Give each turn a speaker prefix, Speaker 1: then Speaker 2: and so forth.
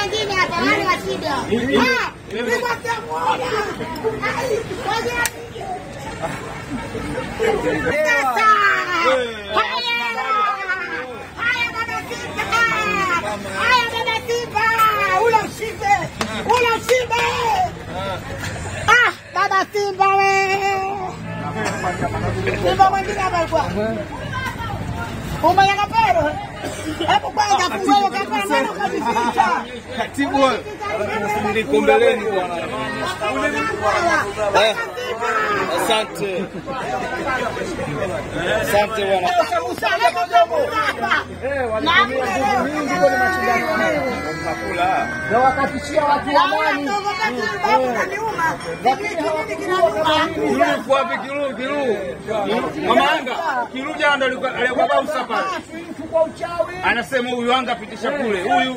Speaker 1: wengine hapa wale wa shida. Ni kwa sababu Baba Simba wewe. Simba mwingine hapa kwa. Umeyaga pero. Hapo kwanza funguo kama neno kajificha.
Speaker 2: Katibu wewe. Niko mbeleni bwana. Asante. Asante bwana.
Speaker 3: Na wakatishia watu wa amani.
Speaker 2: Kiru wapi kiru? Mama Anga, kiru jana ndo alikuwa bausa pale. Anasema huyu Anga pitisha kule. Huyu